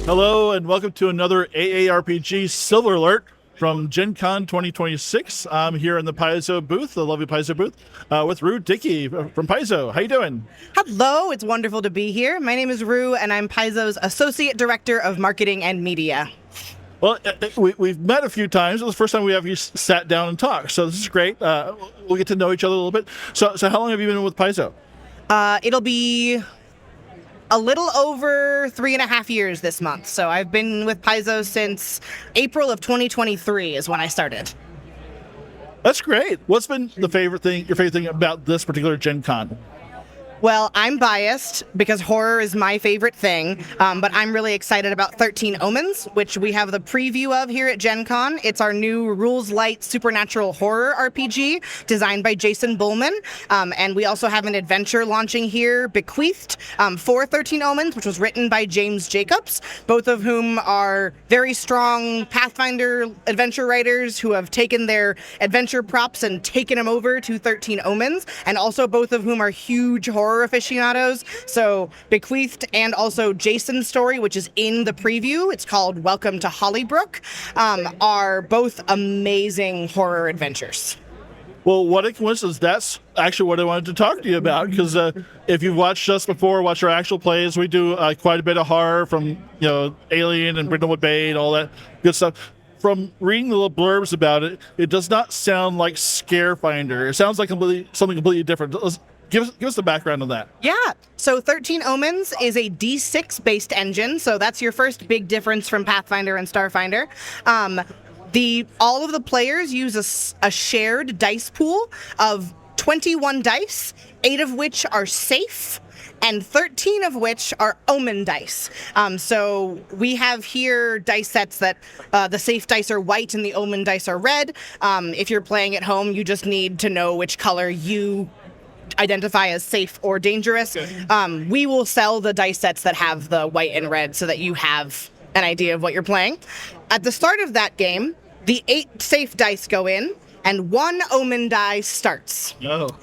Hello and welcome to another AARPG Silver Alert from GenCon 2026. I'm here in the Paizo booth, the lovely Paizo booth, with Rue Dickey from Paizo. How you doing? Hello, it's wonderful to be here. My name is Rue, and I'm Paizo's Associate Director of Marketing and Media. Well, we've met a few times. It's the first time we have you sat down and talked, so this is great. We'll get to know each other a little bit. So how long have you been with Paizo? It'll be a little over 3.5 years this month. So I've been with Paizo since April of 2023 is when I started. That's great. What's been your favorite thing about this particular Gen Con? Well, I'm biased because horror is my favorite thing, but I'm really excited about 13 Omens, which we have the preview of here at Gen Con. It's our new rules-light supernatural horror RPG designed by Jason Bullman, and we also have an adventure launching here, Bequeathed, for 13 Omens, which was written by James Jacobs, both of whom are very strong Pathfinder adventure writers who have taken their adventure props and taken them over to 13 Omens, and also both of whom are huge horror aficionados. So Bequeathed and also Jason's story, which is in the preview, it's called Welcome to Hollybrook, are both amazing horror adventures. Well, what a coincidence. That's actually what I wanted to talk to you about, because if you've watched us before, watch our actual plays, we do quite a bit of horror from, Alien and Brindlewood Bay and all that good stuff. From reading the little blurbs about it, it does not sound like Scarefinder. It sounds like something completely different. Give us the background on that. Yeah. So 13 Omens is a D6-based engine, so that's your first big difference from Pathfinder and Starfinder. All of the players use a shared dice pool of 21 dice, 8 of which are safe, and 13 of which are omen dice. So we have here dice sets that the safe dice are white and the omen dice are red. If you're playing at home, you just need to know which color you identify as safe or dangerous. We will sell the dice sets that have the white and red so that you have an idea of what you're playing. At the start of that game, the 8 safe dice go in and 1 omen die starts. Oh.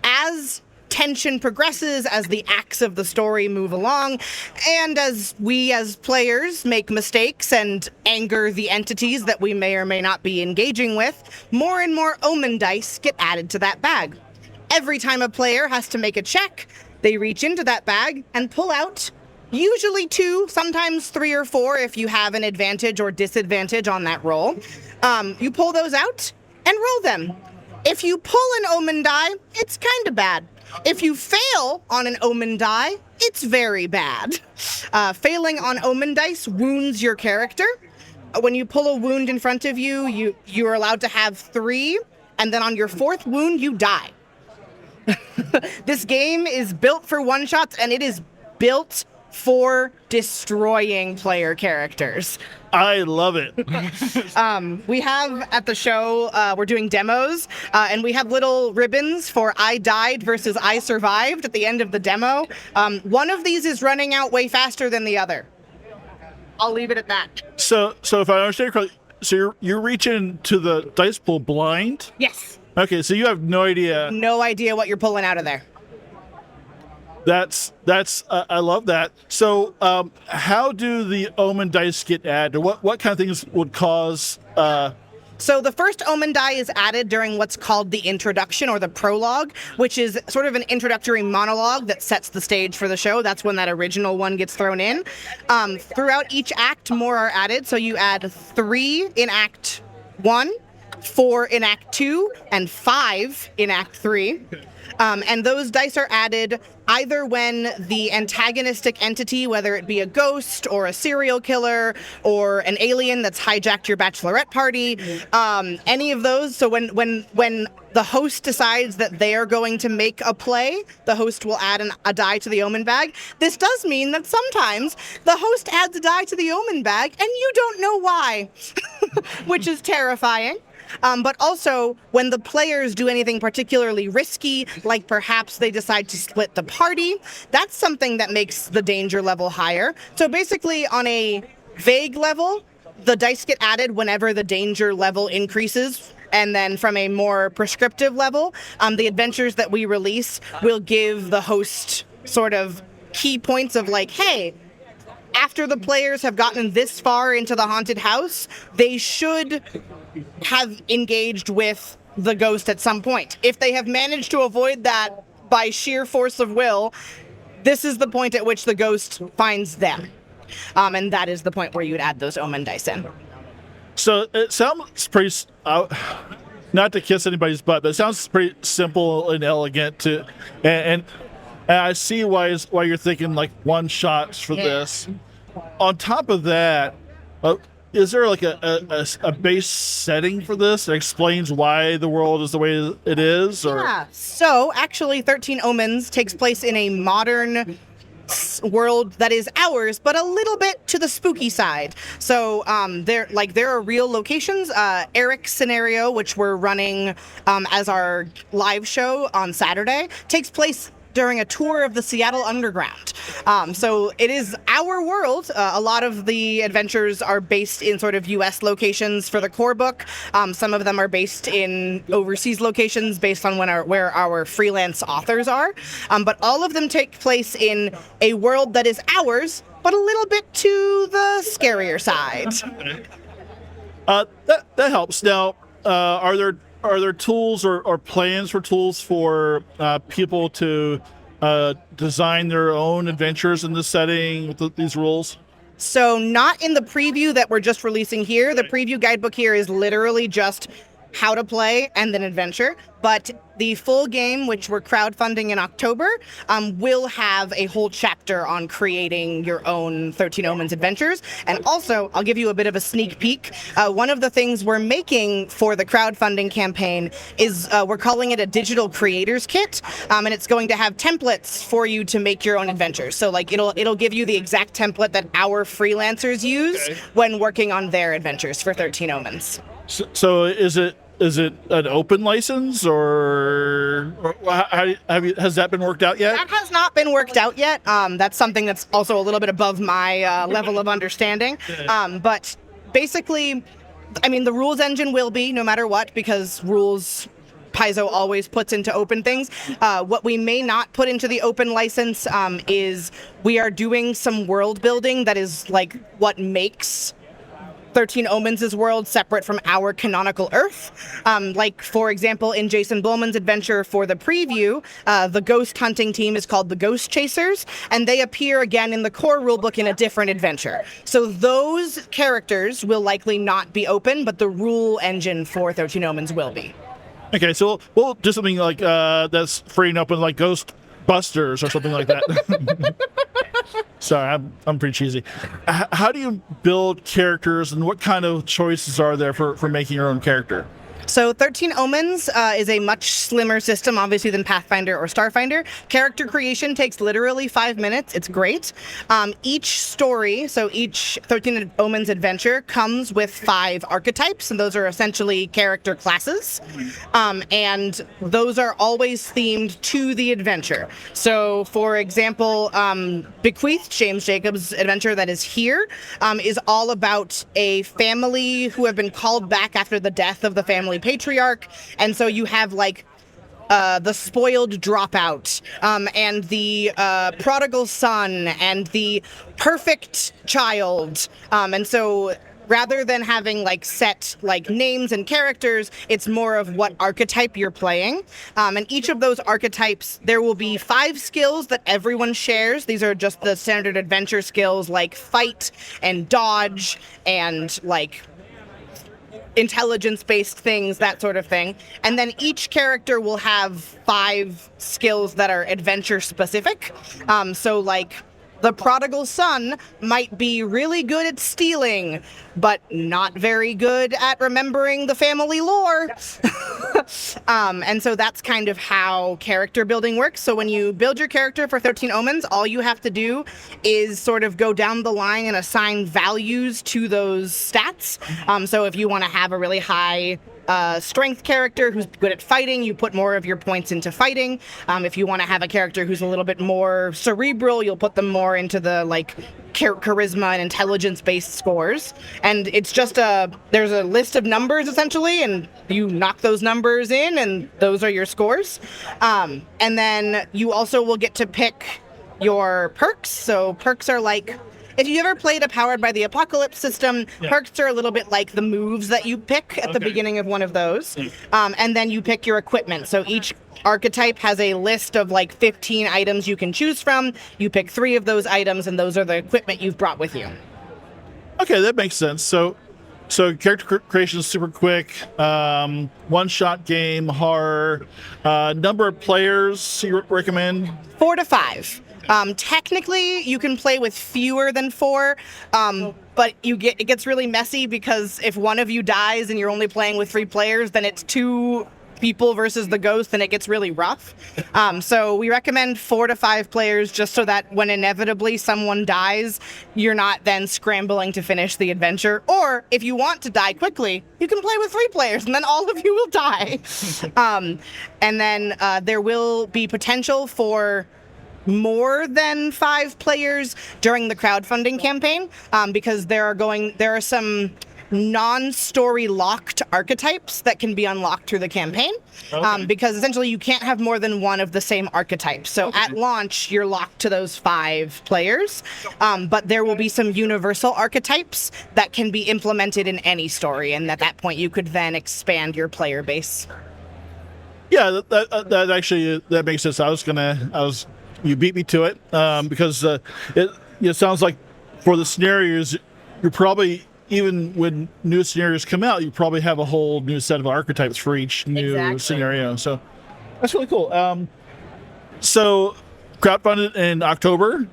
As tension progresses, as the acts of the story move along, and as we as players make mistakes and anger the entities that we may or may not be engaging with, more and more omen dice get added to that bag. Every time a player has to make a check, they reach into that bag and pull out usually 2, sometimes 3 or 4 if you have an advantage or disadvantage on that roll. You pull those out and roll them. If you pull an omen die, it's kind of bad. If you fail on an omen die, it's very bad. Failing on omen dice wounds your character. When you pull a wound in front of you, you're allowed to have 3, and then on your 4th wound, you die. This game is built for one-shots, and it is built for destroying player characters. I love it. We have at the show, we're doing demos, and we have little ribbons for I died versus I survived at the end of the demo. One of these is running out way faster than the other. I'll leave it at that. So if I understand correctly, so you're reaching to the dice pool blind? Yes. Okay, so you have no idea. No idea what you're pulling out of there. That's I love that. So how do the omen dice get added? What kind of things would cause? So the first omen die is added during what's called the introduction or the prologue, which is sort of an introductory monologue that sets the stage for the show. That's when that original one gets thrown in. Throughout each act, more are added. So you add 3 in Act 1, 4 in Act 2, and 5 in Act 3. And those dice are added either when the antagonistic entity, whether it be a ghost or a serial killer or an alien that's hijacked your bachelorette party, any of those. So when the host decides that they are going to make a play, the host will add a die to the omen bag. This does mean that sometimes the host adds a die to the omen bag and you don't know why, which is terrifying. But also, when the players do anything particularly risky, like perhaps they decide to split the party, that's something that makes the danger level higher. So basically, on a vague level, the dice get added whenever the danger level increases. And then from a more prescriptive level, the adventures that we release will give the host sort of key points of like, hey, after the players have gotten this far into the haunted house, they should have engaged with the ghost at some point. If they have managed to avoid that by sheer force of will, this is the point at which the ghost finds them. And that is the point where you would add those omen dice in. So it sounds pretty, not to kiss anybody's butt, but it sounds pretty simple and elegant to, and I see why you're thinking like one shots for this. On top of that, is there like a base setting for this that explains why the world is the way it is? Or? Yeah. So actually, 13 Omens takes place in a modern world that is ours, but a little bit to the spooky side. So there are real locations. Eric's scenario, which we're running as our live show on Saturday, takes place during a tour of the Seattle Underground. So it is our world. A lot of the adventures are based in sort of U.S. locations for the core book. Some of them are based in overseas locations based on where our freelance authors are. But all of them take place in a world that is ours, but a little bit to the scarier side. That helps. Now, are there tools or plans for tools for people to design their own adventures in this setting with these rules? So not in the preview that we're just releasing here. The preview guidebook here is literally just how to play and then adventure. But the full game, which we're crowdfunding in October, will have a whole chapter on creating your own 13 Omens adventures. And also, I'll give you a bit of a sneak peek. One of the things we're making for the crowdfunding campaign is we're calling it a digital creators kit, and it's going to have templates for you to make your own adventures. So like it'll give you the exact template that our freelancers use when working on their adventures for 13 Omens. So is it an open license, or has that been worked out yet? That has not been worked out yet. That's something that's also a little bit above my level of understanding. But basically, I mean, the rules engine will be no matter what, because rules Paizo always puts into open things. What we may not put into the open license is we are doing some world building that is like what makes 13 Omens' world separate from our canonical Earth. Like, for example, in Jason Bullman's adventure for the preview, the ghost hunting team is called the Ghost Chasers, and they appear again in the core rulebook in a different adventure. So those characters will likely not be open, but the rule engine for 13 Omens will be. Okay, so we'll do something like that's free and open, like Ghost Busters or something like that. Sorry, I'm pretty cheesy. How do you build characters, and what kind of choices are there for making your own character? So 13 Omens is a much slimmer system, obviously, than Pathfinder or Starfinder. Character creation takes literally 5 minutes. It's great. Each story, so each 13 Omens adventure, comes with 5 archetypes, and those are essentially character classes. And those are always themed to the adventure. So, for example, Bequeathed, James Jacobs' adventure that is here, is all about a family who have been called back after the death of the family patriarch, and so you have like the spoiled dropout, and the prodigal son, and the perfect child, and so rather than having like set like names and characters, it's more of what archetype you're playing. And each of those archetypes, there will be 5 skills that everyone shares. These are just the standard adventure skills like fight and dodge and like intelligence-based things, that sort of thing. And then each character will have 5 skills that are adventure-specific. So, like, the prodigal son might be really good at stealing, but not very good at remembering the family lore. And so that's kind of how character building works. So when you build your character for 13 Omens, all you have to do is sort of go down the line and assign values to those stats. So if you want to have a really high strength character who's good at fighting, you put more of your points into fighting. If you want to have a character who's a little bit more cerebral, you'll put them more into the like charisma and intelligence-based scores. And it's just there's a list of numbers essentially, and you knock those numbers in, and those are your scores. And then you also will get to pick your perks. So perks are like If you ever played a Powered by the Apocalypse system, perks are a little bit like the moves that you pick at the beginning of one of those. And then you pick your equipment. So each archetype has a list of like 15 items you can choose from. You pick 3 of those items, and those are the equipment you've brought with you. Okay, that makes sense. So character creation is super quick. One-shot game, horror. Number of players you recommend? 4 to 5. Technically, you can play with fewer than 4, but it gets really messy because if one of you dies and you're only playing with 3 players, then it's 2 people versus the ghost, and it gets really rough. So we recommend 4 to 5 players, just so that when inevitably someone dies, you're not then scrambling to finish the adventure. Or if you want to die quickly, you can play with 3 players, and then all of you will die. And then there will be potential for more than 5 players during the crowdfunding campaign, because there are some non-story locked archetypes that can be unlocked through the campaign. Because essentially you can't have more than one of the same archetype. So at launch, you're locked to those 5 players, but there will be some universal archetypes that can be implemented in any story, and at that point you could then expand your player base. Yeah, that actually that makes sense. You beat me to it, because it sounds like for the scenarios, you're probably, even when new scenarios come out, you probably have a whole new set of archetypes for each new scenario. So that's really cool. So crowdfunded in October.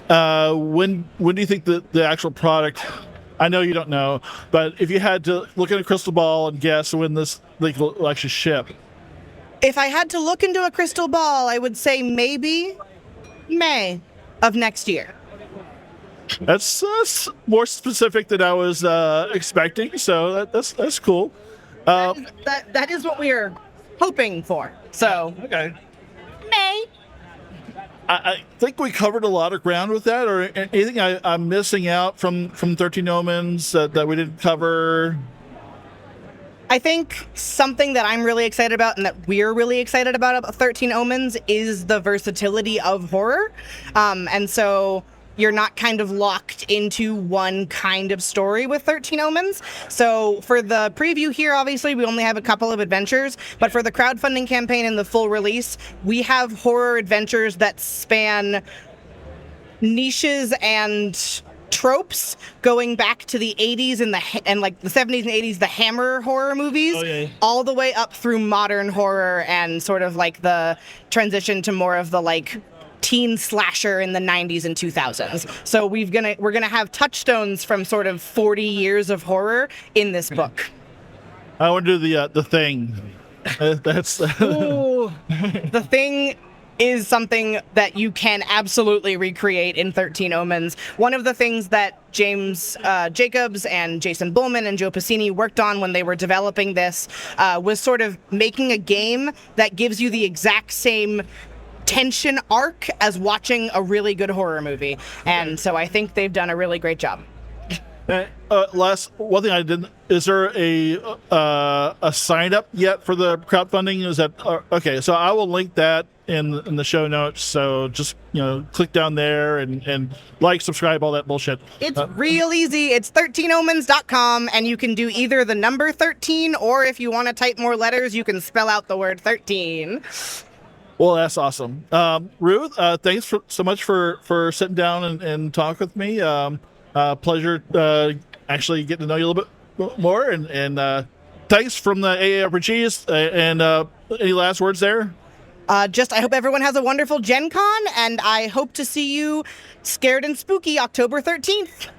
When do you think the actual product? I know you don't know, but if you had to look at a crystal ball and guess when this will actually ship. If I had to look into a crystal ball, I would say maybe May of next year. That's more specific than I was expecting, so that's cool. That is what we're hoping for. So okay, May. I think we covered a lot of ground with that. Or anything I'm missing out from 13 Omens that we didn't cover? I think something that I'm really excited about, and that we're really excited about 13 Omens, is the versatility of horror. And so you're not kind of locked into one kind of story with 13 Omens. So for the preview here, obviously, we only have a couple of adventures, but for the crowdfunding campaign and the full release, we have horror adventures that span niches and tropes going back to the 80s and like the 70s and 80s, the Hammer horror movies, all the way up through modern horror and sort of like the transition to more of the like teen slasher in the 90s and 2000s. So we're gonna have touchstones from sort of 40 years of horror in this book. I want to do the Thing. That's Ooh, The Thing is something that you can absolutely recreate in 13 Omens. One of the things that James Jacobs and Jason Bullman and Joe Piscini worked on when they were developing this was sort of making a game that gives you the exact same tension arc as watching a really good horror movie. And so I think they've done a really great job. Last one thing I didn't, is there a sign up yet for the crowdfunding? Is that okay? So I will link that in the show notes. So just click down there and like, subscribe, all that bullshit. It's real easy. It's 13omens.com, and you can do either the number 13, or if you want to type more letters, you can spell out the word 13. Well, that's awesome. Ruth, thanks so much for sitting down and talk with me. Pleasure actually getting to know you a little bit more. And thanks from the AARPGs. And any last words there? I hope everyone has a wonderful Gen Con, and I hope to see you scared and spooky October 13th.